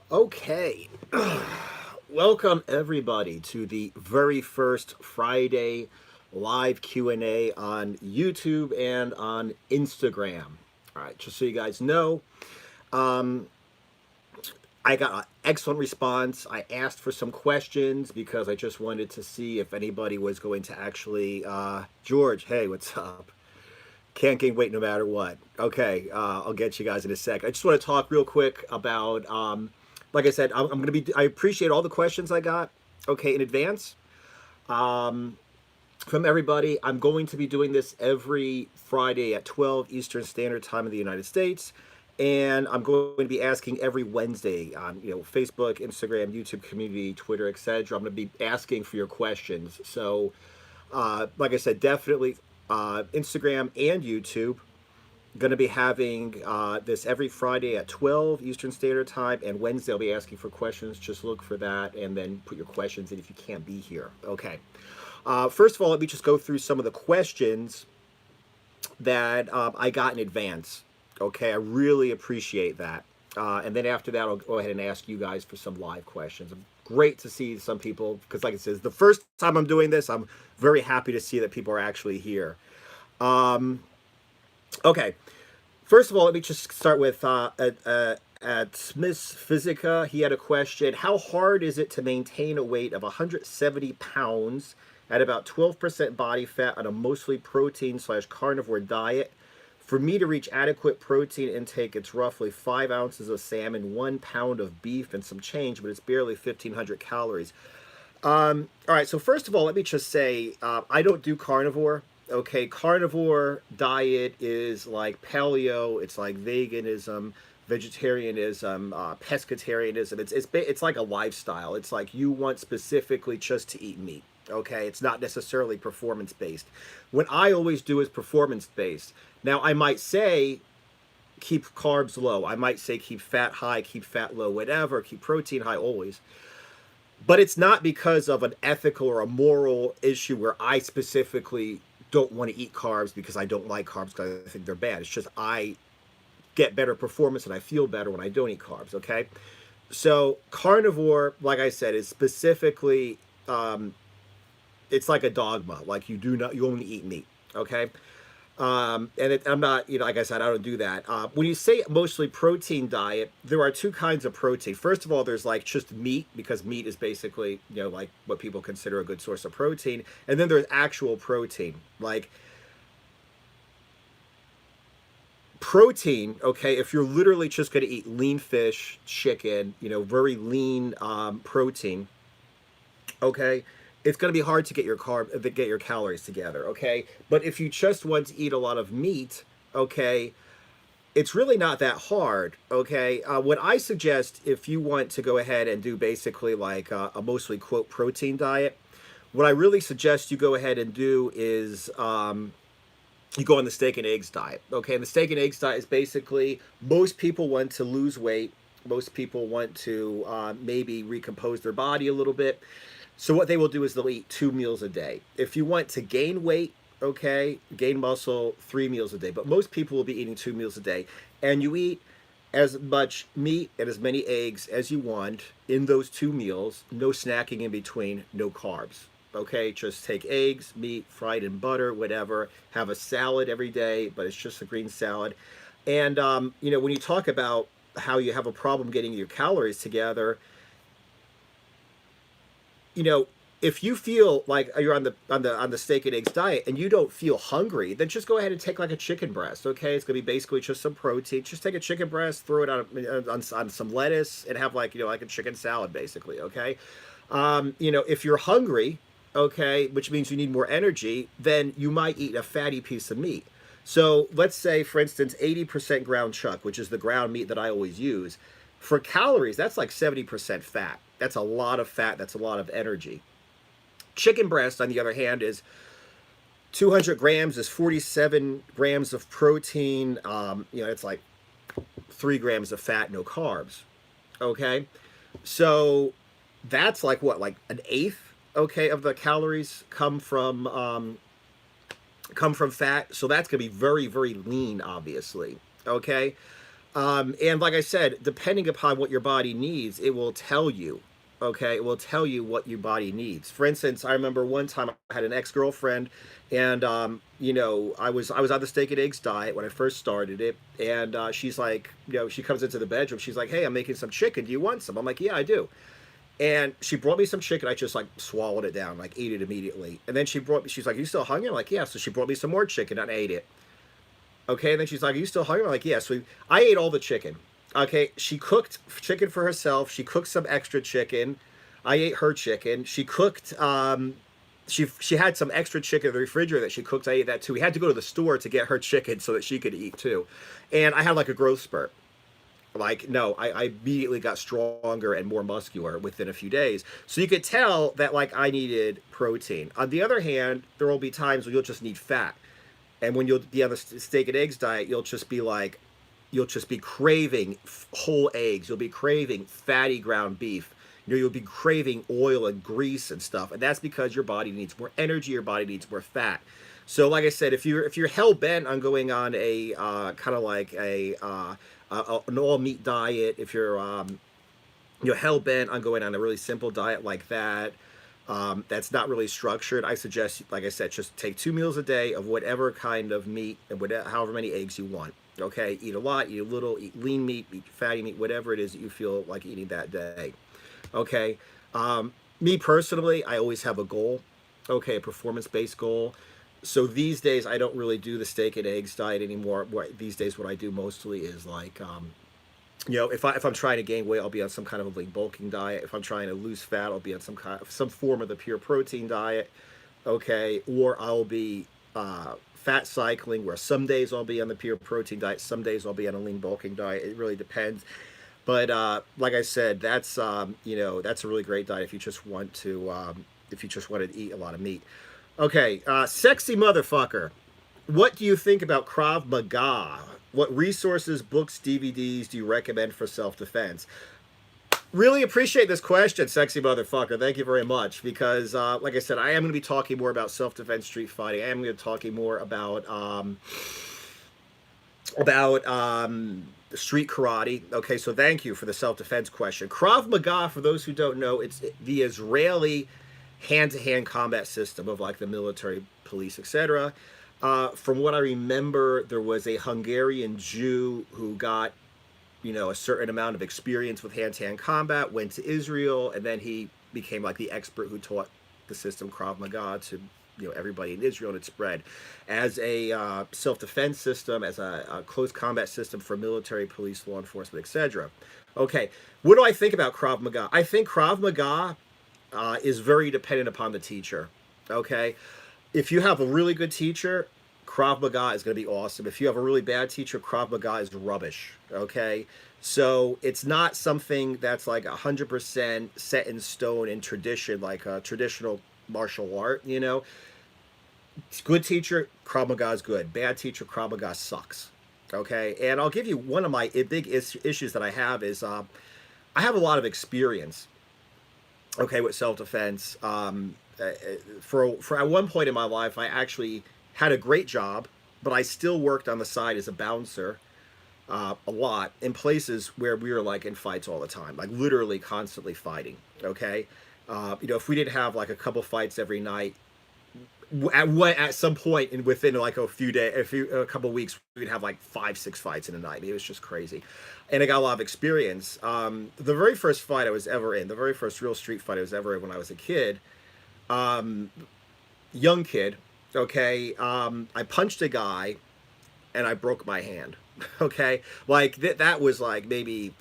Okay. Welcome everybody to the very first Friday live Q&A on YouTube and on Instagram. All right, just so you guys know, um, I got an excellent response. I asked for some questions because I just wanted to see if anybody was going to actually, George, hey, what's up? Can't gain weight no matter what. Okay, I'll get you guys in a sec. I just want to talk real quick about, like I said, I'm going to be, I appreciate all the questions I got, okay, in advance um, from everybody. I'm going to be doing this every Friday at 12 Eastern Standard Time in the United States. And I'm going to be asking every Wednesday on, Facebook, Instagram, YouTube community, Twitter, etc. I'm going to be asking for your questions. So, like I said, definitely Instagram and YouTube. Going to be having this every Friday at 12 Eastern Standard Time, and Wednesday I'll be asking for questions. Just look for that and then put your questions in if you can't be here. Okay. First of all, let me just go through some of the questions that I got in advance. Okay, I really appreciate that. And then after that, I'll go ahead and ask you guys for some live questions. Great to see some people, because like it says, the first time I'm doing this, I'm very happy to see that people are actually here. Okay, first of all, let me just start with at Smith's Physica. He had a question. How hard is it to maintain a weight of 170 pounds at about 12% body fat on a mostly protein / carnivore diet? For me to reach adequate protein intake, it's roughly 5 ounces of salmon, 1 pound of beef, and some change, but it's barely 1,500 calories. All right, so first of all, let me just say I don't do carnivore. Okay, carnivore diet is like paleo, it's like veganism, vegetarianism, pescatarianism. It's like a lifestyle. It's like you want specifically just to eat meat. Okay, it's not necessarily performance based. What I always do is performance based. Now, I might say keep carbs low. I might say keep fat high, keep fat low, whatever, keep protein high always. But it's not because of an ethical or a moral issue where I specifically don't want to eat carbs because I don't like carbs because I think they're bad. It's just I get better performance and I feel better when I don't eat carbs, okay? So carnivore, like I said, is specifically it's like a dogma. Like you only eat meat, okay? I'm not, like I said, I don't do that. When you say mostly protein diet, there are two kinds of protein. First of all, there's like just meat, because meat is basically, like what people consider a good source of protein. And then there's actual protein. Like protein, okay, if you're literally just going to eat lean fish, chicken, very lean protein, okay, it's going to be hard to get your calories together, okay? But if you just want to eat a lot of meat, okay, it's really not that hard, okay? What I suggest, if you want to go ahead and do basically like a mostly quote protein diet, what I really suggest you go ahead and do is you go on the steak and eggs diet, okay? And the steak and eggs diet is basically, most people want to lose weight. Most people want to maybe recompose their body a little bit. So what they will do is they'll eat 2 meals a day. If you want to gain weight, okay, gain muscle, 3 meals a day. But most people will be eating 2 meals a day. And you eat as much meat and as many eggs as you want in those 2 meals. No snacking in between, no carbs. Okay, just take eggs, meat, fried in butter, whatever. Have a salad every day, but it's just a green salad. And, when you talk about how you have a problem getting your calories together, if you feel like you're on the steak and eggs diet and you don't feel hungry, then just go ahead and take like a chicken breast. Okay, it's gonna be basically just some protein. Just take a chicken breast, throw it on some lettuce, and have like like a chicken salad, basically. Okay, if you're hungry, okay, which means you need more energy, then you might eat a fatty piece of meat. So let's say, for instance, 80% ground chuck, which is the ground meat that I always use. For calories, that's like 70% fat. That's a lot of fat. That's a lot of energy. Chicken breast, on the other hand, is 200 grams is 47 grams of protein. It's like 3 grams of fat, no carbs. Okay, so that's like what, like an eighth, okay, of the calories come from fat. So that's gonna be very, very lean, obviously. Okay. And like I said, depending upon what your body needs, it will tell you. Okay, it will tell you what your body needs. For instance, I remember one time I had an ex-girlfriend, and I was on the steak and eggs diet when I first started it, and she's like, she comes into the bedroom, she's like, "Hey, I'm making some chicken. Do you want some?" I'm like, "Yeah, I do." And she brought me some chicken. I just like swallowed it down, like ate it immediately. And then she's like, "You still hungry?" I'm like, "Yeah." So she brought me some more chicken and I ate it. Okay, and then she's like, "Are you still hungry?" I'm like, "Yeah." So I ate all the chicken. Okay, she cooked chicken for herself. She cooked some extra chicken. I ate her chicken. She cooked. She had some extra chicken in the refrigerator that she cooked. I ate that too. We had to go to the store to get her chicken so that she could eat too. And I had like a growth spurt. Like, no, I immediately got stronger and more muscular within a few days. So you could tell that like I needed protein. On the other hand, there will be times when you'll just need fat. And when you'll be on the steak and eggs diet, you'll just be craving whole eggs. You'll be craving fatty ground beef. You'll be craving oil and grease and stuff. And that's because your body needs more energy. Your body needs more fat. So, like I said, if you're hell bent on going on a kind of like an all meat diet, if you're hell bent on going on a really simple diet like that, that's not really structured, I suggest, like I said, just take 2 meals a day of whatever kind of meat and whatever, however many eggs you want. Okay, eat a lot, eat a little, eat lean meat, eat fatty meat, whatever it is that you feel like eating that day. Okay, me personally, I always have a goal. Okay, a performance-based goal. So these days, I don't really do the steak and eggs diet anymore. These days, what I do mostly is like, if I'm trying to gain weight, I'll be on some kind of a lean bulking diet. If I'm trying to lose fat, I'll be on some form of the pure protein diet. Okay, or I'll be fat cycling, where some days I'll be on the pure protein diet, some days I'll be on a lean bulking diet. It really depends. But like I said, that's that's a really great diet if you just want to eat a lot of meat. Okay, sexy motherfucker. What do you think about Krav Maga? What resources, books, DVDs do you recommend for self-defense? Really appreciate this question, sexy motherfucker. Thank you very much. Because, like I said, I am going to be talking more about self-defense street fighting. I am going to be talking more about street karate. Okay, so thank you for the self-defense question. Krav Maga, for those who don't know, it's the Israeli hand-to-hand combat system of like the military, police, etc. From what I remember, there was a Hungarian Jew who got, a certain amount of experience with hand-to-hand combat, went to Israel, and then he became like the expert who taught the system Krav Maga to everybody in Israel, and it spread as a self-defense system, as a close combat system for military, police, law enforcement, etc. Okay, what do I think about Krav Maga? I think Krav Maga is very dependent upon the teacher. Okay, if you have a really good teacher, Krav Maga is going to be awesome. If you have a really bad teacher, Krav Maga is rubbish. Okay, so it's not something that's like 100% set in stone in tradition, like a traditional martial art. Good teacher, Krav Maga is good. Bad teacher, Krav Maga sucks. Okay, and I'll give you one of my big issues that I have is I have a lot of experience. Okay, with self-defense. For at one point in my life, I actually had a great job, but I still worked on the side as a bouncer a lot in places where we were like in fights all the time, like literally constantly fighting. Okay, if we didn't have like a couple fights every night, at some point within like a couple weeks, we'd have like 5-6 fights in a night. It was just crazy, and I got a lot of experience. The very first fight I was ever in, the very first real street fight I was ever in when I was a kid, young kid. Okay, I punched a guy, and I broke my hand. Okay, like that was like maybe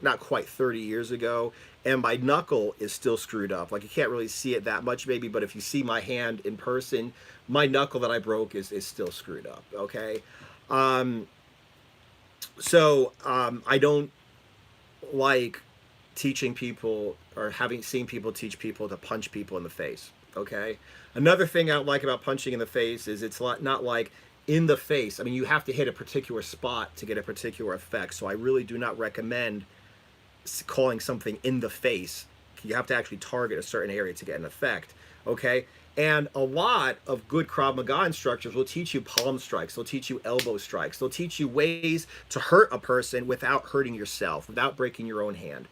not quite 30 years ago, and my knuckle is still screwed up. Like you can't really see it that much maybe, but if you see my hand in person, my knuckle that I broke is still screwed up. Okay, so I don't like teaching people or seeing people teach people to punch people in the face. Okay, another thing I don't like about punching in the face is it's not like in the face. I mean, you have to hit a particular spot to get a particular effect. So I really do not recommend calling something in the face. You have to actually target a certain area to get an effect. Okay, And a lot of good Krav Maga instructors will teach you palm strikes, they'll teach you elbow strikes, they'll teach you ways to hurt a person without hurting yourself, without breaking your own hand.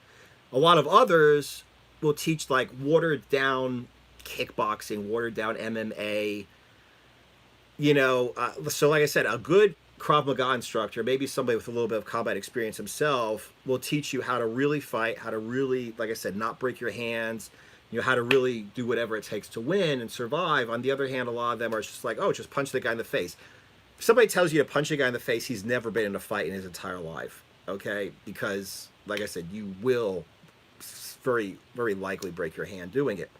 A lot of others will teach like watered down kickboxing, watered down MMA. So like I said, a good Krav Maga instructor, maybe somebody with a little bit of combat experience himself, will teach you how to really fight, how to really, like I said, not break your hands, how to really do whatever it takes to win and survive. On the other hand, a lot of them are just like, oh, just punch the guy in the face. If somebody tells you to punch a guy in the face, he's never been in a fight in his entire life, okay? Because, like I said, you will very, very likely break your hand doing it.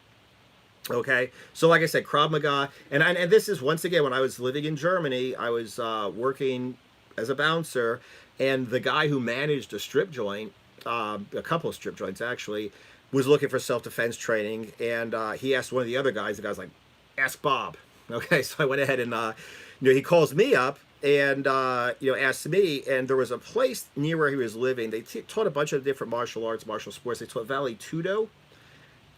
Okay, so like I said, Krav Maga, and this is, once again, when I was living in Germany, I was working as a bouncer, and the guy who managed a strip joint, a couple of strip joints actually, was looking for self-defense training, and he asked one of the other guys. The guy's like, "Ask Bob." Okay, so I went ahead and he calls me up and asked me, and there was a place near where he was living. They taught a bunch of different martial arts, martial sports. They taught Valley Tudo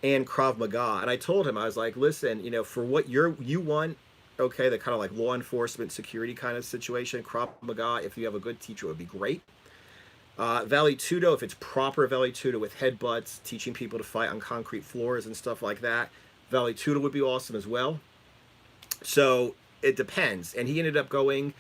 and Krav Maga. And I told him, I was like, listen, for what you want, okay, the kind of like law enforcement security kind of situation, Krav Maga, if you have a good teacher, it would be great. Valley Tudo, if it's proper Valley Tudo with headbutts, teaching people to fight on concrete floors and stuff like that, Valley Tudo would be awesome as well. So it depends. And he ended up going,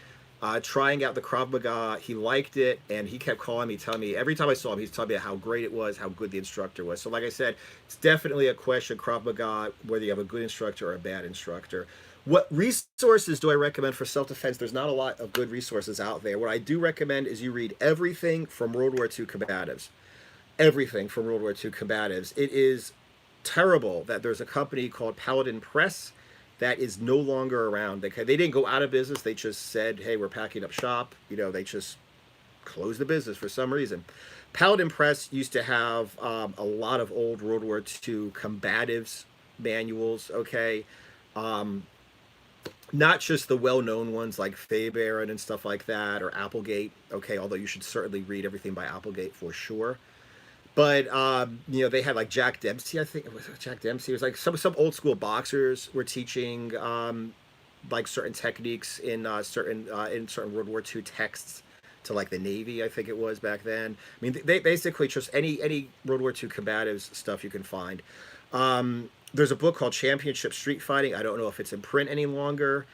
trying out the Krav Maga. He liked it, and he kept calling me, telling me, every time I saw him, he's telling me how great it was, how good the instructor was. So like I said, it's definitely a question, Krav Maga, whether you have a good instructor or a bad instructor. What resources do I recommend for self-defense? There's not a lot of good resources out there. What I do recommend is you read everything from World War II combatives. Everything from World War II combatives. It is terrible that there's a company called Paladin Press that is no longer around. They didn't go out of business. They just said, hey, we're packing up shop. They just closed the business for some reason. Paladin Press used to have a lot of old World War II combatives manuals, okay? Not just the well-known ones like Faber and stuff like that, or Applegate, okay, although you should certainly read everything by Applegate for sure. But they had like Jack Dempsey, I think it was Jack Dempsey. It was like some old school boxers were teaching like certain techniques in certain World War II texts to like the Navy, I think it was back then. I mean, they basically just any World War II combatives stuff you can find. There's a book called Championship Street Fighting. I don't know if it's in print any longer.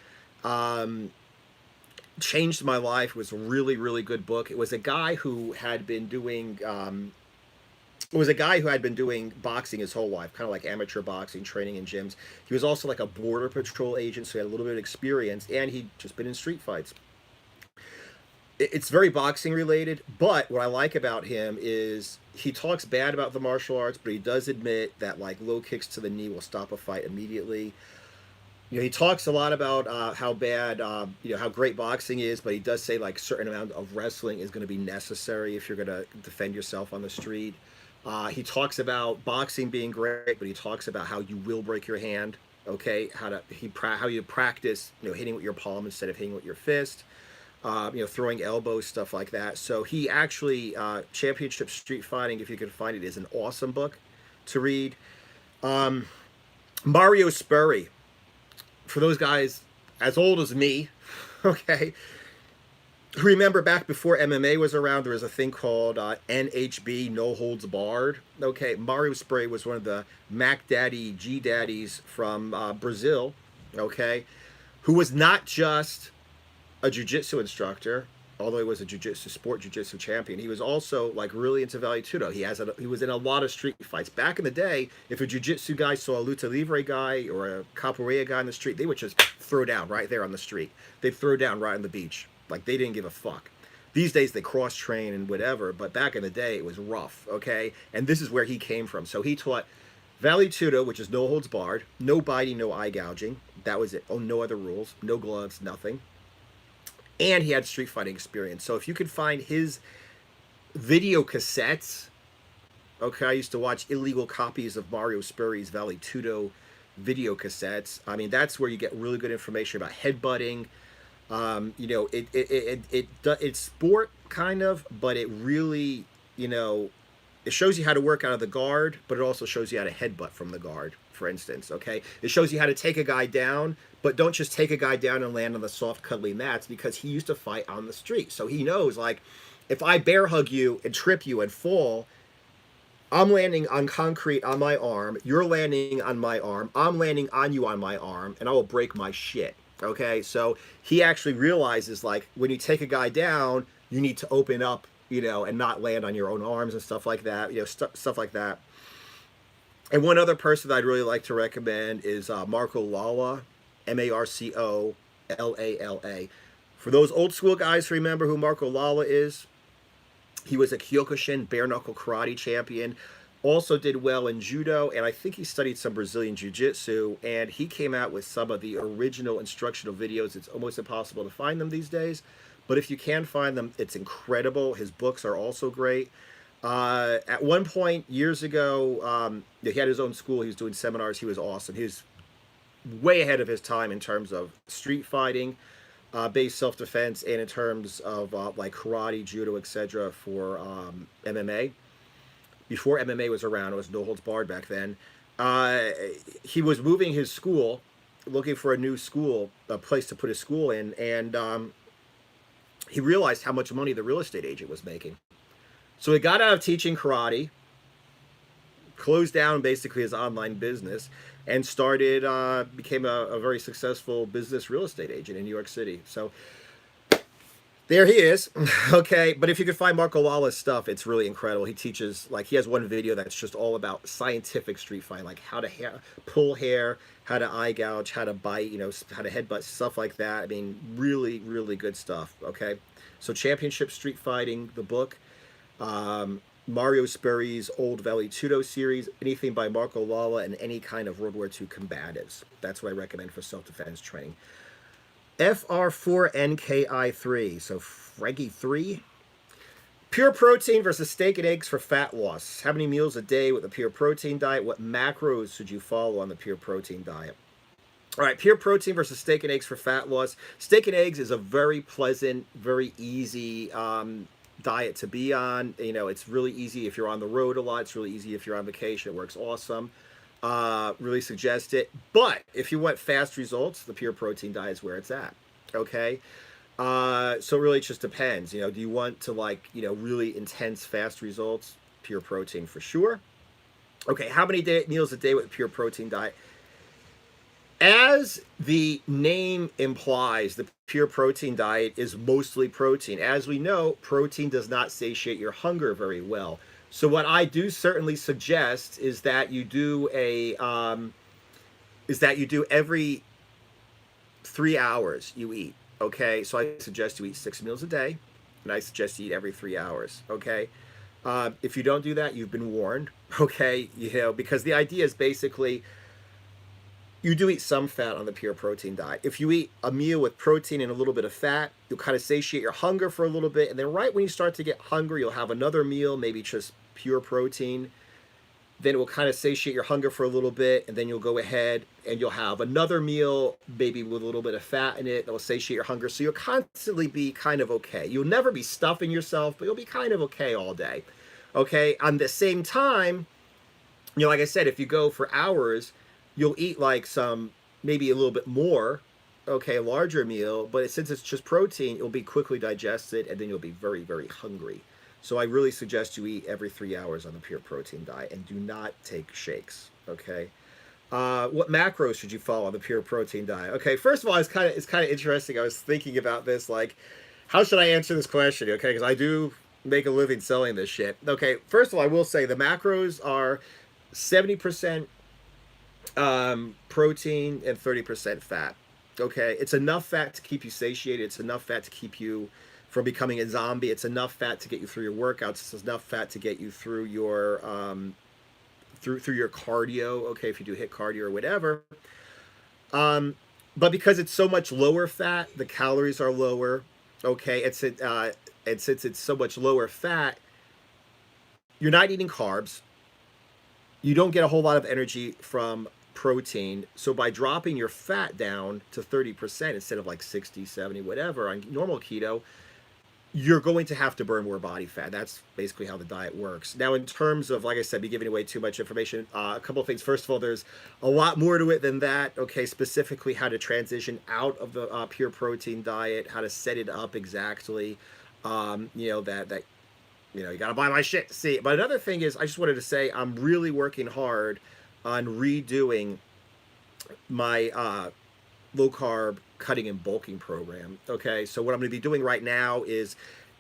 Changed my life. It was a really, really good book. It was a guy who had been doing boxing his whole life, kind of like amateur boxing, training in gyms. He was also like a border patrol agent, so he had a little bit of experience, and he'd just been in street fights. It's very boxing related, but what I like about him is he talks bad about the martial arts, but he does admit that like low kicks to the knee will stop a fight immediately. He talks a lot about how bad, how great boxing is, but he does say like certain amount of wrestling is going to be necessary if you're going to defend yourself on the street. He talks about boxing being great, but he talks about how you will break your hand. Okay, how you practice, hitting with your palm instead of hitting with your fist. Throwing elbows, stuff like that. So he actually, Championship Street Fighting, if you can find it, is an awesome book to read. Mario Spurry, for those guys as old as me, okay, remember back before MMA was around, there was a thing called NHB, No Holds Barred. Okay, Mario Spurry was one of the Mac Daddy, G Daddies from Brazil, okay, who was not just a jiu-jitsu instructor, although he was a jiu-jitsu champion. He was also like really into Valley Tudo. He was in a lot of street fights. Back in the day, if a jiu-jitsu guy saw a luta libre guy or a capoeira guy on the street, they would just throw down right there on the street. They'd throw down right on the beach. Like they didn't give a fuck. These days they cross-train and whatever, but back in the day it was rough, okay? And this is where he came from. So he taught Valley Tudo, which is no holds barred, no biting, no eye gouging. That was it. Oh, no other rules, no gloves, nothing. And he had street fighting experience. So if you could find his video cassettes, okay, I used to watch illegal copies of Mario Spurry's Valley Tudo video cassettes. I mean, that's where you get really good information about headbutting. It's sport kind of, but it really, it shows you how to work out of the guard, but it also shows you how to headbutt from the guard for instance, okay? It shows you how to take a guy down, but don't just take a guy down and land on the soft, cuddly mats, because he used to fight on the street. So he knows, like, if I bear hug you and trip you and fall, I'm landing on concrete on my arm, you're landing on my arm, I'm landing on you on my arm, and I will break my shit, okay? So he actually realizes, like, when you take a guy down, you need to open up, you know, and not land on your own arms and stuff like that, you know, stuff like that. And one other person that I'd really like to recommend is Marco Lala, Marcolala. For those old school guys who remember who Marco Lala is, he was a Kyokushin bare knuckle karate champion, also did well in judo, and I think he studied some Brazilian jiu-jitsu, and he came out with some of the original instructional videos. It's almost impossible to find them these days, but if you can find them, it's incredible. His books are also great. At one point years ago, he had his own school. He was doing seminars. He was awesome. He was way ahead of his time in terms of street fighting, based self-defense, and in terms of like karate, judo, etc. for MMA. Before MMA was around, it was no holds barred back then. He was moving his school, looking for a new school, a place to put his school in, and he realized how much money the real estate agent was making. So he got out of teaching karate, closed down basically his online business, and became a very successful business real estate agent in New York City. So there he is. Okay, but if you could find Marco Lala's stuff, it's really incredible. He teaches, like, he has one video that's just all about scientific street fighting, like how to pull hair, how to eye gouge, how to bite, you know, how to headbutt, stuff like that. I mean, really, really good stuff, okay? So Championship Street Fighting, the book, Mario Sperry's Old Valley Tudo series, anything by Marco Lala, and any kind of World War II combatives. That's what I recommend for self-defense training. FR4NKI3, so Frankie 3. Pure protein versus steak and eggs for fat loss. How many meals a day with a pure protein diet? What macros should you follow on the pure protein diet? All right, pure protein versus steak and eggs for fat loss. Steak and eggs is a very pleasant, very easy diet to be on. You know, it's really easy if you're on the road a lot. It's really easy if you're on vacation. It works awesome. Really suggest it. But if you want fast results, the pure protein diet is where it's at. Okay. So really it just depends. You know, do you want to, like, you know, really intense fast results? Pure protein for sure. Okay. How many meals a day with a pure protein diet? As the name implies, the pure protein diet is mostly protein. As we know, protein does not satiate your hunger very well. So what I do certainly suggest is that you do every 3 hours you eat. Okay, so I suggest you eat 6 meals a day, and I suggest you eat every 3 hours. Okay, if you don't do that, you've been warned. Okay, you know, because the idea is basically, you do eat some fat on the pure protein diet. If you eat a meal with protein and a little bit of fat, you'll kind of satiate your hunger for a little bit. And then right when you start to get hungry, you'll have another meal, maybe just pure protein. Then it will kind of satiate your hunger for a little bit. And then you'll go ahead and you'll have another meal, maybe with a little bit of fat in it, that will satiate your hunger. So you'll constantly be kind of okay. You'll never be stuffing yourself, but you'll be kind of okay all day. Okay, on the same time, you know, like I said, if you go for hours, you'll eat like maybe a little bit more, okay, a larger meal, but since it's just protein, it'll be quickly digested, and then you'll be very, very hungry. So I really suggest you eat every 3 hours on the pure protein diet, and do not take shakes, okay? What macros should you follow on the pure protein diet? Okay, first of all, it's kind of interesting. I was thinking about this, like, how should I answer this question, okay? Because I do make a living selling this shit. Okay, first of all, I will say the macros are 70% protein and 30% fat. Okay, it's enough fat to keep you satiated. It's enough fat to keep you from becoming a zombie. It's enough fat to get you through your workouts. It's enough fat to get you through your through your cardio. Okay, if you do HIIT cardio or whatever. But because it's so much lower fat, the calories are lower. Okay, and since it's so much lower fat, you're not eating carbs. You don't get a whole lot of energy from protein. So by dropping your fat down to 30% instead of like 60, 70, whatever on normal keto, you're going to have to burn more body fat. That's basically how the diet works. Now, in terms of, like I said, be giving away too much information, a couple of things. First of all, there's a lot more to it than that. Okay, specifically how to transition out of the pure protein diet, how to set it up exactly. You know, that you got to buy my shit to see. But another thing is, I just wanted to say I'm really working hard on redoing my low carb cutting and bulking program. Okay, so what I'm going to be doing right now is,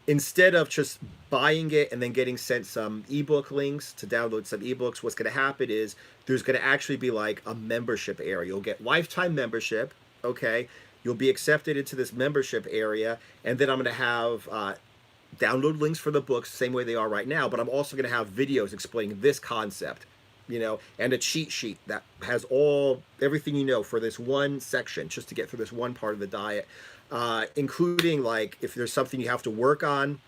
instead of just buying it and then getting sent some ebook links to download some ebooks, what's going to happen is there's going to actually be like a membership area. You'll get lifetime membership. Okay, you'll be accepted into this membership area, and then I'm going to have download links for the books the same way they are right now, but I'm also going to have videos explaining this concept, you know, and a cheat sheet that has everything you know for this one section, just to get through this one part of the diet, including like if there's something you have to work on,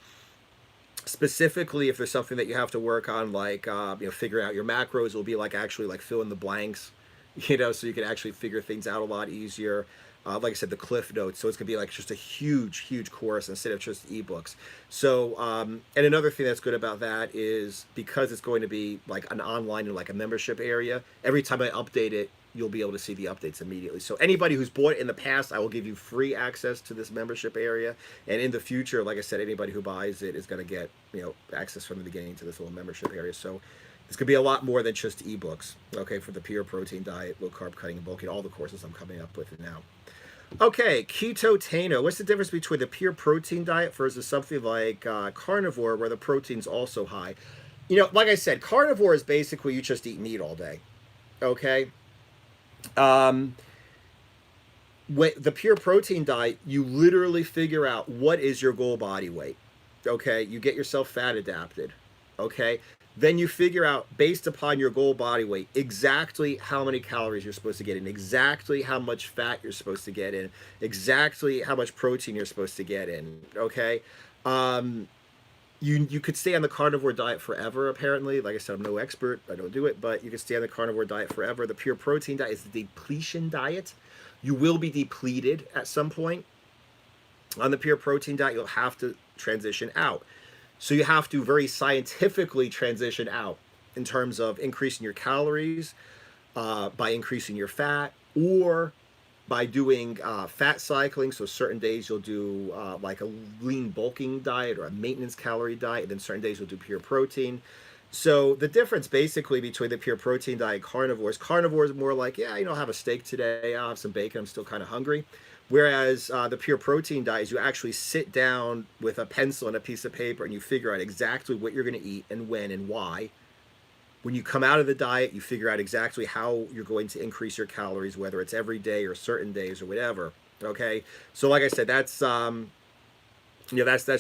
specifically if there's something that you have to work on, like figuring out your macros. It'll be like actually like fill in the blanks, you know, so you can actually figure things out a lot easier. Like I said, the cliff notes. So it's gonna be like just a huge course instead of just ebooks. So and another thing that's good about that is, because it's going to be like an online and like a membership area, every time I update it, you'll be able to see the updates immediately. So anybody who's bought it in the past, I will give you free access to this membership area. And in the future, like I said, anybody who buys it is going to get, you know, access from the beginning to this little membership area. So it's going to be a lot more than just ebooks, okay, for the pure protein diet, low carb cutting and bulking, all the courses I'm coming up with now. Okay, Ketotano. What's the difference between the pure protein diet versus something like carnivore, where the protein's also high? You know, like I said, carnivore is basically you just eat meat all day, okay? With the pure protein diet, you literally figure out what is your goal body weight, okay? You get yourself fat adapted, okay? Then you figure out, based upon your goal body weight, exactly how many calories you're supposed to get in, exactly how much fat you're supposed to get in, exactly how much protein you're supposed to get in, okay? You could stay on the carnivore diet forever, apparently. Like I said, I'm no expert. I don't do it, but you can stay on the carnivore diet forever. The pure protein diet is the depletion diet. You will be depleted at some point. On the pure protein diet, you'll have to transition out. So you have to very scientifically transition out in terms of increasing your calories, by increasing your fat, or by doing fat cycling. So certain days you'll do like a lean bulking diet or a maintenance calorie diet, and then certain days you'll do pure protein. So the difference basically between the pure protein diet and carnivore is more like, yeah, you know, I'll have a steak today, I'll have some bacon, I'm still kind of hungry. Whereas the pure protein diet is you actually sit down with a pencil and a piece of paper and you figure out exactly what you're going to eat and when and why. When you come out of the diet, you figure out exactly how you're going to increase your calories, whether it's every day or certain days or whatever. Okay, so like I said, that's that's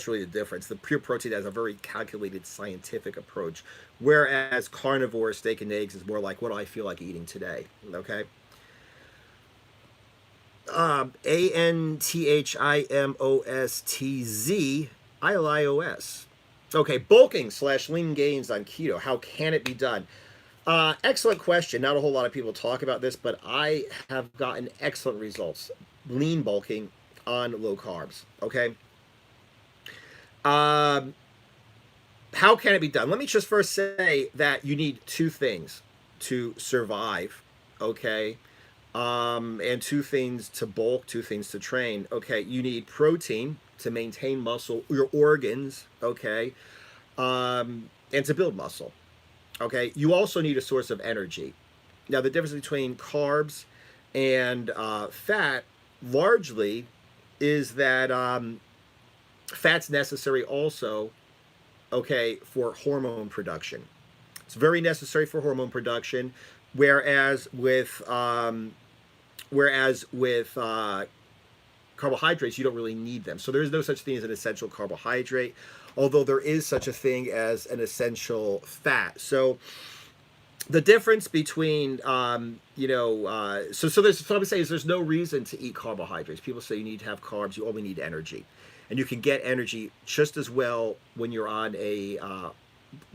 really the difference. The pure protein has a very calculated scientific approach, whereas carnivore steak and eggs is more like, what do I feel like eating today? Okay. ANTHIMOSTZ Okay, bulking / lean gains on keto. How can it be done? Excellent question. Not a whole lot of people talk about this, but I have gotten excellent results. Lean bulking on low carbs. Okay. How can it be done? Let me just first say that you need two things to survive. Okay. And two things to bulk, two things to train. Okay, you need protein to maintain muscle, your organs, okay, and to build muscle. Okay, you also need a source of energy. Now, the difference between carbs and fat largely is that fat's necessary also, okay, for hormone production. It's very necessary for hormone production, whereas with carbohydrates, you don't really need them. So there's no such thing as an essential carbohydrate, although there is such a thing as an essential fat. So the difference between, so there's, so what I'm saying is there's no reason to eat carbohydrates. People say you need to have carbs, you only need energy. And you can get energy just as well when you're on a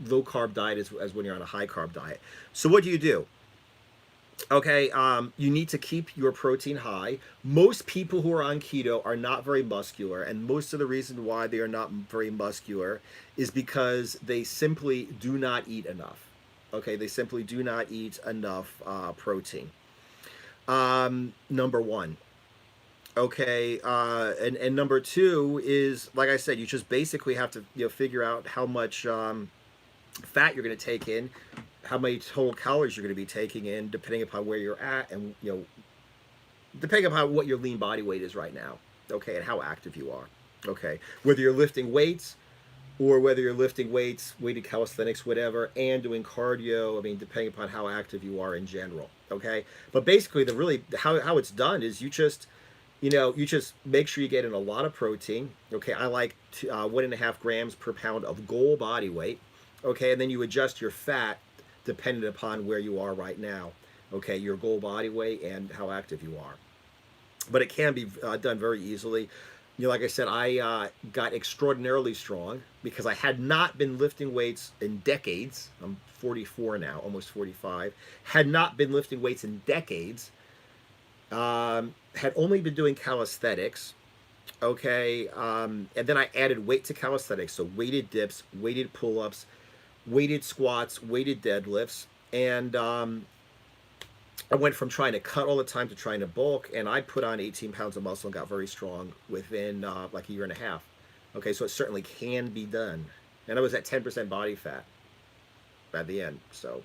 low carb diet as when you're on a high carb diet. So what do? Okay, you need to keep your protein high. Most people who are on keto are not very muscular, and most of the reason why they are not very muscular is because they simply do not eat enough. Okay, they simply do not eat enough protein. Number one. Okay, and number two is, like I said, you just basically have to figure out how much fat you're going to take in, how many total calories you're going to be taking in, depending upon where you're at, and depending upon what your lean body weight is right now. Okay, and how active you are. Okay, whether you're lifting weights or whether you're lifting weights, weighted calisthenics, whatever, and doing cardio. I mean, depending upon how active you are in general. Okay, but basically, the really how it's done is you just make sure you get in a lot of protein. Okay, I like 1.5 grams per pound of goal body weight. Okay, and then you adjust your fat dependent upon where you are right now. Okay, your goal body weight and how active you are. But it can be done very easily. Like I said, I got extraordinarily strong because I had not been lifting weights in decades. I'm 44 now, almost 45. Had not been lifting weights in decades. Had only been doing calisthenics. Okay, and then I added weight to calisthenics, so weighted dips, weighted pull-ups, weighted squats, weighted deadlifts, and I went from trying to cut all the time to trying to bulk, and I put on 18 pounds of muscle and got very strong within like a year and a half. Okay, so it certainly can be done, and I was at 10% body fat at the end, so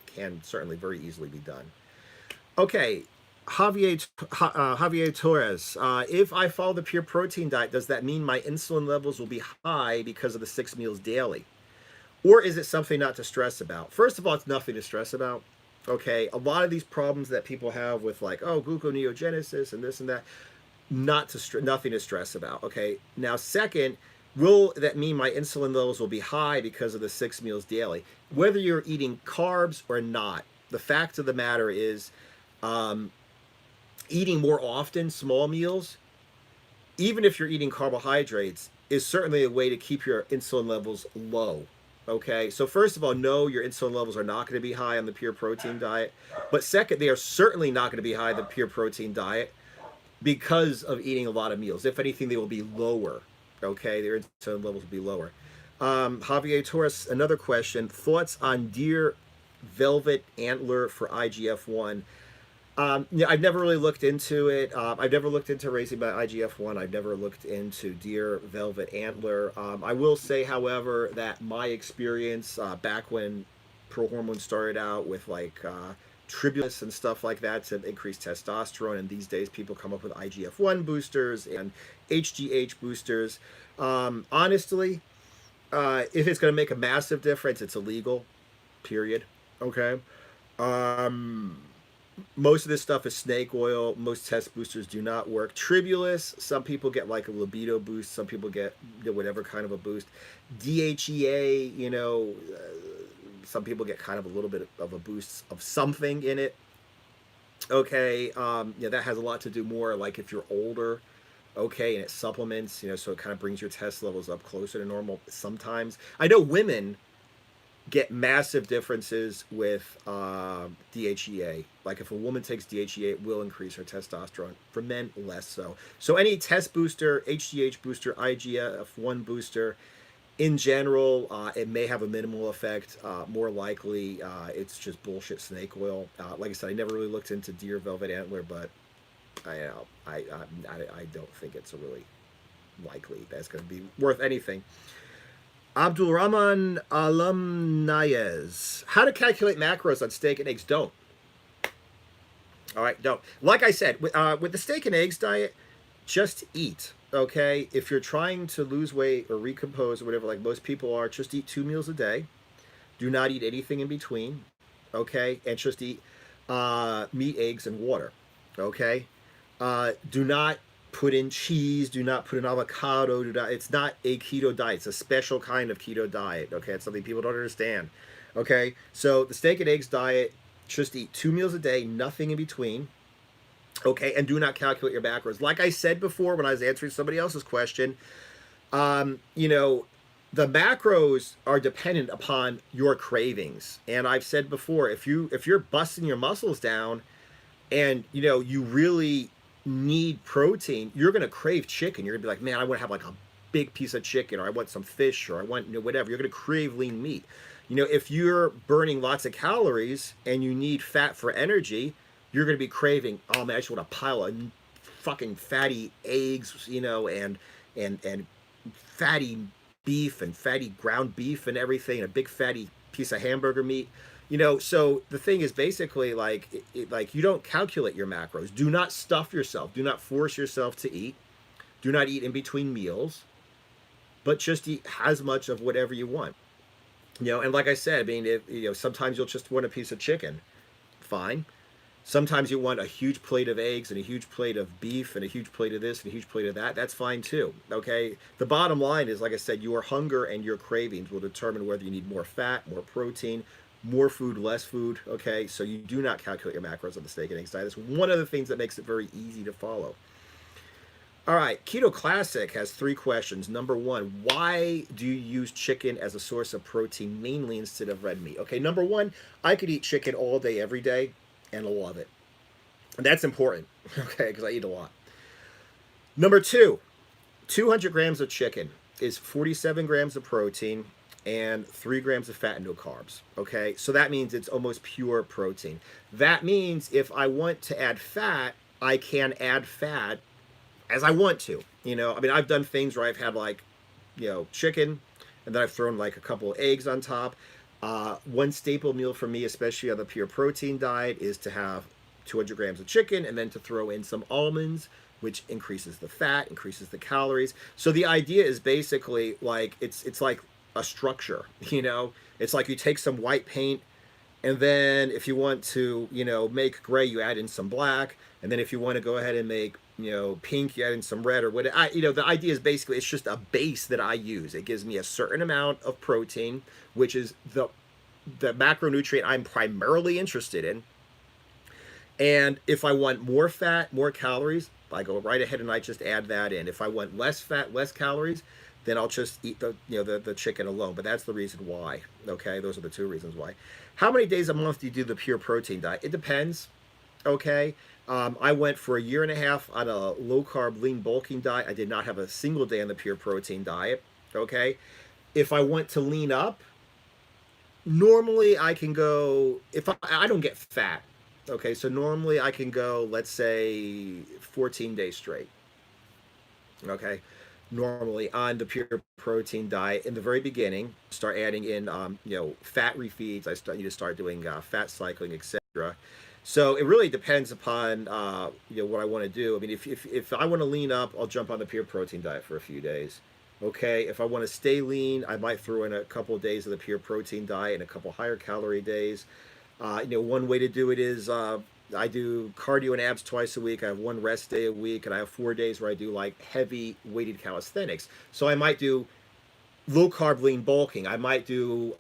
it can certainly very easily be done. Okay. Javier Torres, if I follow the pure protein diet, does that mean my insulin levels will be high because of the 6 meals daily? Or is it something not to stress about? First of all, it's nothing to stress about. Okay, a lot of these problems that people have with like, oh, gluconeogenesis and this and that, nothing to stress about. Okay, now second, will that mean my insulin levels will be high because of the 6 meals daily? Whether you're eating carbs or not, the fact of the matter is, eating more often small meals, even if you're eating carbohydrates, is certainly a way to keep your insulin levels low. Okay, so first of all, no, your insulin levels are not going to be high on the pure protein diet. But second, they are certainly not going to be high on the pure protein diet because of eating a lot of meals. If anything, they will be lower. Okay, their insulin levels will be lower. Javier Torres, another question. Thoughts on deer velvet antler for IGF-1? I've never really looked into it. I've never looked into raising my IGF-1. I've never looked into deer velvet antler. I will say, however, that my experience back when pro hormones started out with like tribulus and stuff like that to increase testosterone, and these days people come up with IGF-1 boosters and HGH boosters. Honestly, if it's going to make a massive difference, it's illegal. Period. Okay. Most of this stuff is snake oil. Most test boosters do not work. Tribulus, some people get like a libido boost. Some people get whatever kind of a boost. DHEA, some people get kind of a little bit of a boost of something in it. Okay, that has a lot to do more like if you're older. Okay, and it supplements, so it kind of brings your test levels up closer to normal sometimes. I know women get massive differences with DHEA. Like if a woman takes DHEA, it will increase her testosterone. For men, less so. So any test booster, HGH booster, IGF-1 booster, in general, it may have a minimal effect. More likely, it's just bullshit snake oil. Like I said, I never really looked into deer velvet antler, but I don't think it's a really likely that's going to be worth anything. Abdul Rahman Alumnayez. How to calculate macros on steak and eggs? Don't. All right, don't. Like I said, with the steak and eggs diet, just eat. Okay, if you're trying to lose weight or recompose or whatever, like most people are, just eat 2 meals a day. Do not eat anything in between. Okay, and just eat meat, eggs, and water. Okay, do not put in cheese, do not put in avocado, it's not a keto diet, it's a special kind of keto diet. Okay, it's something people don't understand. Okay, so the steak and eggs diet, just eat 2 meals a day, nothing in between. Okay, and do not calculate your macros. Like I said before when I was answering somebody else's question, the macros are dependent upon your cravings. And I've said before, if you're busting your muscles down and you really need protein, you're gonna crave chicken. You're gonna be like, man, I want to have like a big piece of chicken, or I want some fish, or I want whatever. You're gonna crave lean meat. If you're burning lots of calories and you need fat for energy, you're gonna be craving, oh man, I just want a pile of fucking fatty eggs, and fatty beef and fatty ground beef and everything, and a big fatty piece of hamburger meat. So the thing is basically like you don't calculate your macros. Do not stuff yourself. Do not force yourself to eat. Do not eat in between meals, but just eat as much of whatever you want. And like I said, I mean, sometimes you'll just want a piece of chicken. Fine. Sometimes you want a huge plate of eggs and a huge plate of beef and a huge plate of this and a huge plate of that. That's fine too. Okay. The bottom line is, like I said, your hunger and your cravings will determine whether you need more fat, more protein, more food, less food. Okay. So you do not calculate your macros on the steak and eggs diet. That's one of the things that makes it very easy to follow. All right. Keto Classic has 3 questions. Number 1, why do you use chicken as a source of protein mainly instead of red meat? Okay. Number 1, I could eat chicken all day, every day, and love it. And that's important, okay, because I eat a lot. Number 2, 200 grams of chicken is 47 grams of protein and 3 grams of fat and no carbs, okay? So that means it's almost pure protein. That means if I want to add fat, I can add fat as I want to. I mean, I've done things where I've had like, chicken, and then I've thrown like a couple of eggs on top. One staple meal for me, especially on the pure protein diet, is to have 200 grams of chicken and then to throw in some almonds, which increases the fat, increases the calories. So the idea is basically like it's like a structure. It's like you take some white paint, and then if you want to make gray, you add in some black, and then if you want to go ahead and make pink, you add in some red or what. The idea is basically it's just a base that I use. It gives me a certain amount of protein, which is the macronutrient I'm primarily interested in. And if I want more fat, more calories, I go right ahead and I just add that in. If I want less fat, less calories, then I'll just eat the chicken alone. But that's the reason why. Okay, those are the 2 reasons why. How many days a month do you do the pure protein diet? It depends. Okay. I went for a year and a half on a low-carb, lean bulking diet. I did not have a single day on the pure protein diet. Okay. If I want to lean up, normally I can go, if I don't get fat. Okay, so normally I can go, let's say, 14 days straight. Okay, normally on the pure protein diet. In the very beginning, start adding in, fat refeeds. Need to start doing fat cycling, etc. So it really depends upon, what I want to do. I mean, if I want to lean up, I'll jump on the pure protein diet for a few days. Okay, if I want to stay lean, I might throw in a couple of days of the pure protein diet and a couple higher calorie days. One way to do it is I do cardio and abs twice a week. I have 1 rest day a week, and I have 4 days where I do like heavy weighted calisthenics. So I might do low carb lean bulking. I might do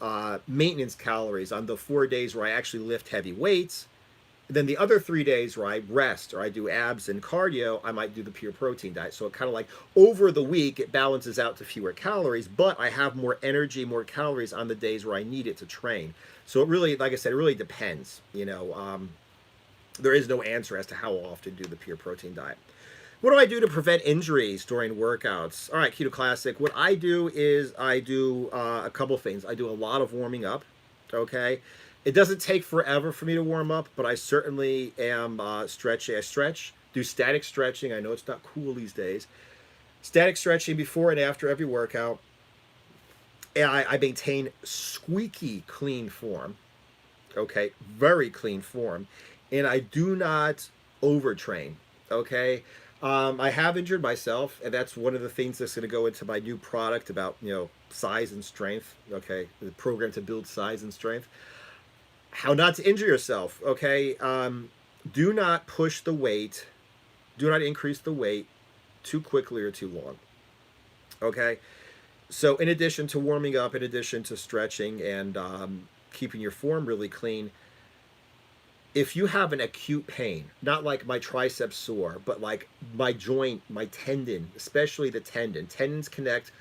maintenance calories on the 4 days where I actually lift heavy weights. Then the other 3 days where I rest or I do abs and cardio, I might do the pure protein diet. So it kind of like over the week, it balances out to fewer calories, but I have more energy, more calories on the days where I need it to train. So it really, like I said, it really depends. There is no answer as to how often do the pure protein diet. What do I do to prevent injuries during workouts? All right, Keto Classic. What I do is I do a couple things. I do a lot of warming up. Okay. It doesn't take forever for me to warm up, but I certainly am stretching. I stretch, do static stretching. I know it's not cool these days. Static stretching before and after every workout. And I maintain squeaky clean form. Okay, very clean form. And I do not overtrain. Okay. I have injured myself, and that's one of the things that's going to go into my new product about, size and strength. Okay, the program to build size and strength. How not to injure yourself, okay? Do not push the weight. Do not increase the weight too quickly or too long, okay? So in addition to warming up, in addition to stretching and keeping your form really clean, if you have an acute pain, not like my triceps sore, but like my joint, my tendon, especially the tendons connect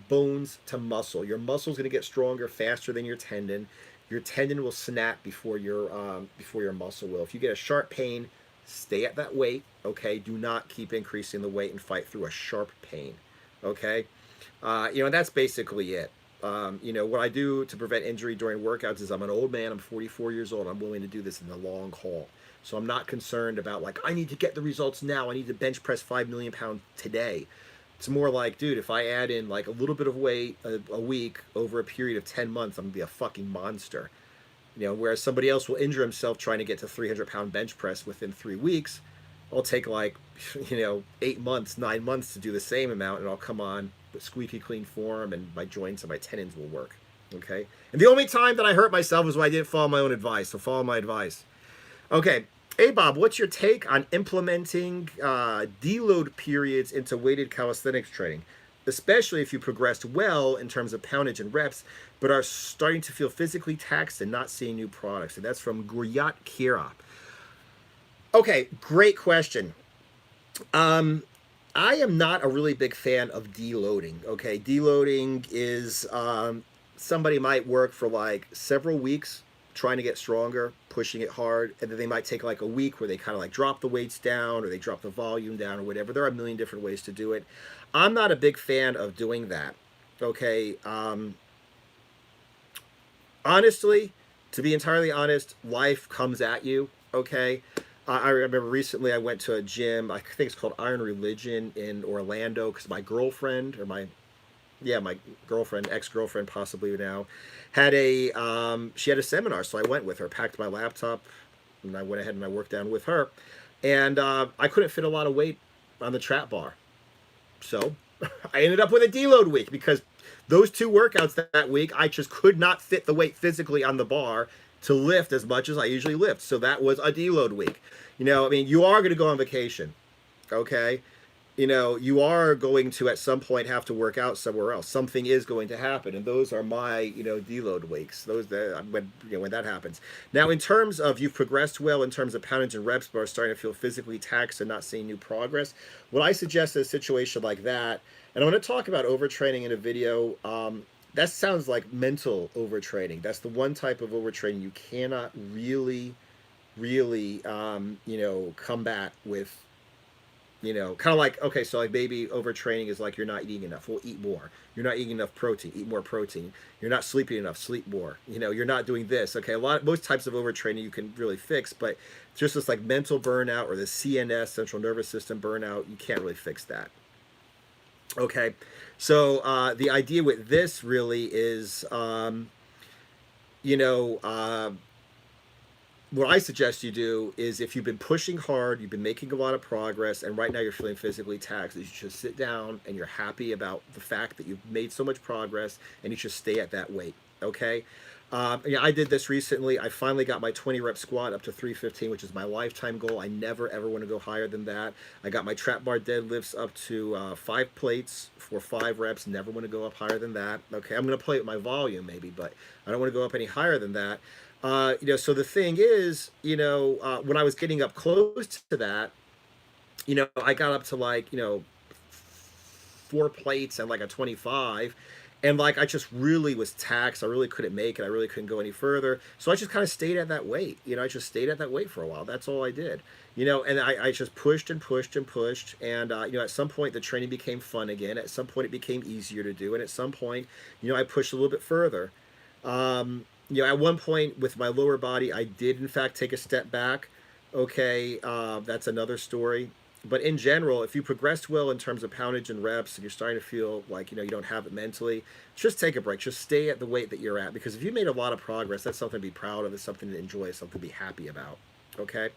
bones to muscle. Your muscle's going to get stronger faster than your tendon. Your tendon will snap before your muscle will. If you get a sharp pain, stay at that weight. Okay, do not keep increasing the weight and fight through a sharp pain. Okay, and that's basically it. What I do to prevent injury during workouts is I'm an old man. I'm 44 years old. I'm willing to do this in the long haul. So I'm not concerned about like, I need to get the results now. I need to bench press 5 million pounds today. It's more like, dude, if I add in like a little bit of weight a week over a period of 10 months, I'm gonna be a fucking monster. Whereas somebody else will injure himself trying to get to 300-pound bench press within 3 weeks. I'll take like, 8 months, 9 months to do the same amount, and I'll come on with squeaky clean form, and my joints and my tendons will work. Okay. And the only time that I hurt myself was when I didn't follow my own advice. So follow my advice. Okay. Hey, Bob, what's your take on implementing deload periods into weighted calisthenics training, especially if you progressed well in terms of poundage and reps, but are starting to feel physically taxed and not seeing new products? And that's from Guryat Kira. Okay, great question. I am not a really big fan of deloading. Okay, deloading is somebody might work for like several weeks trying to get stronger, pushing it hard, and then they might take like a week where they kind of like drop the weights down or they drop the volume down or whatever. There are a million different ways to do it. I'm not a big fan of doing that. Okay. Honestly, to be entirely honest, life comes at you. Okay. I remember recently I went to a gym, I think it's called Iron Religion in Orlando, because my girlfriend, or my girlfriend, ex-girlfriend possibly now, had she had a seminar, so I went with her, packed my laptop, and I went ahead and I worked down with her. And I couldn't fit a lot of weight on the trap bar. So I ended up with a deload week, because those 2 workouts that week, I just could not fit the weight physically on the bar to lift as much as I usually lift. So that was a deload week. You are going to go on vacation, okay? You are going to at some point have to work out somewhere else. Something is going to happen, and those are my deload weeks. Those when that happens. Now, in terms of you've progressed well in terms of poundage and reps, but are starting to feel physically taxed and not seeing new progress, what I suggest in a situation like that, and I'm going to talk about overtraining in a video. That sounds like mental overtraining. That's the one type of overtraining you cannot really combat with. Kind of like, okay, so like maybe overtraining is like you're not eating enough. Well, eat more. You're not eating enough protein. Eat more protein. You're not sleeping enough. Sleep more. You're not doing this. Okay, most types of overtraining you can really fix, but just this like mental burnout or the CNS, central nervous system burnout, you can't really fix that. Okay, so the idea with this really is, what I suggest you do is, if you've been pushing hard, you've been making a lot of progress, and right now you're feeling physically taxed, you should sit down and you're happy about the fact that you've made so much progress, and you should stay at that weight. Okay. I did this recently. I finally got my 20 rep squat up to 315, which is my lifetime goal. I never ever want to go higher than that. I got my trap bar deadlifts up to 5 plates for 5 reps. Never want to go up higher than that. Okay, I'm going to play with my volume maybe, but I don't want to go up any higher than that. So the thing is, when I was getting up close to that, I got up to like, 4 plates and like a 25. And like, I just really was taxed. I really couldn't make it. I really couldn't go any further. So I just kind of stayed at that weight. I just stayed at that weight for a while. That's all I did. And I just pushed and pushed and pushed. And, at some point the training became fun again. At some point it became easier to do. And at some point, I pushed a little bit further. At one point with my lower body, I did in fact take a step back. Okay, that's another story. But in general, if you progressed well in terms of poundage and reps, and you're starting to feel like you don't have it mentally, just take a break. Just stay at the weight that you're at, because if you made a lot of progress, that's something to be proud of. It's something to enjoy. It's something to be happy about. Okay.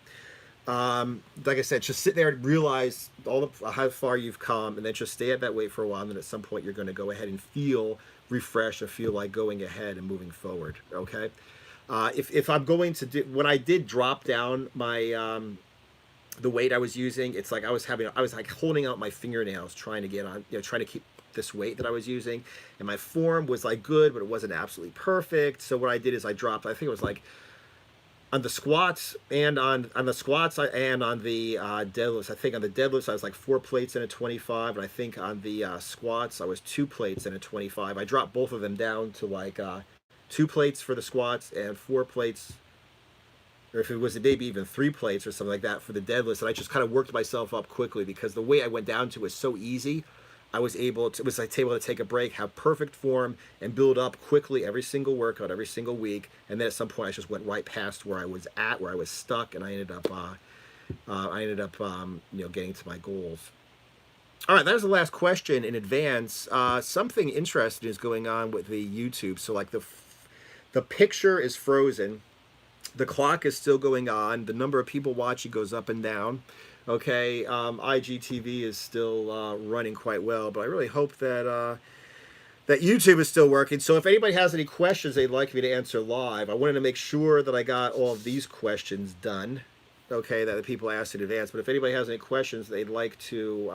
Like I said, just sit there and realize how far you've come, and then just stay at that weight for a while. And then at some point, you're going to go ahead and feel refreshed or feel like going ahead and moving forward. Okay. If I'm going to do, when I did drop down my the weight I was using, it's like I was like holding out my fingernails trying to get on, trying to keep this weight that I was using, and my form was like good, but it wasn't absolutely perfect. So what I did is I dropped, I think it was like on the squats and on the squats and on the deadlifts. I think on the deadlifts I was like 4 plates and a 25, and I think on the squats I was 2 plates and a 25. I dropped both of them down to like 2 plates for the squats and 4 plates, or if it was maybe even 3 plates or something like that for the deadlifts. And I just kind of worked myself up quickly because the way I went down to was so easy. I was able to, it was like able to take a break, have perfect form, and build up quickly every single workout, every single week. And then at some point, I just went right past where I was at, where I was stuck, and I ended up, getting to my goals. All right, that was the last question in advance. Something interesting is going on with the YouTube. So like the picture is frozen, the clock is still going on, the number of people watching goes up and down. Okay, IGTV is still running quite well, but I really hope that that YouTube is still working. So if anybody has any questions they'd like me to answer live, I wanted to make sure that I got all of these questions done, okay, that the people asked in advance. But if anybody has any questions they'd like to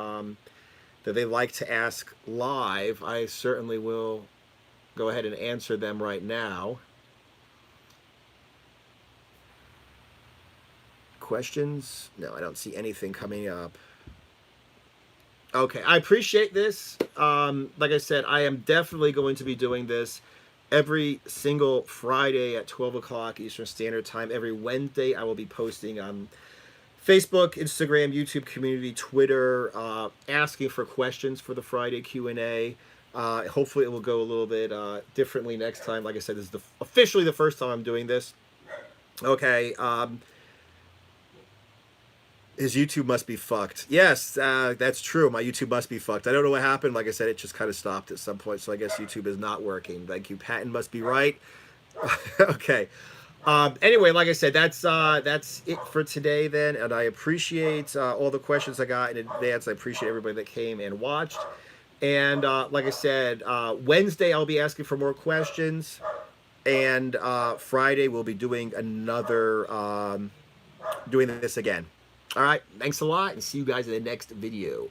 ask live, I certainly will go ahead and answer them right now. Questions? No, I don't see anything coming up. Okay, I appreciate this. Like I said, I am definitely going to be doing this every single Friday at 12 o'clock Eastern Standard Time. Every Wednesday, I will be posting on Facebook, Instagram, YouTube community, Twitter, asking for questions for the Friday Q&A. Hopefully, it will go a little bit differently next time. Like I said, this is officially the first time I'm doing this. Okay. His YouTube must be fucked. Yes, that's true. My YouTube must be fucked. I don't know what happened. Like I said, it just kind of stopped at some point. So I guess YouTube is not working. Thank you. Patton must be right. Okay. Anyway, like I said, that's it for today then. And I appreciate all the questions I got in advance. I appreciate everybody that came and watched. And like I said, Wednesday I'll be asking for more questions. And Friday we'll be doing doing this again. All right, thanks a lot, and see you guys in the next video.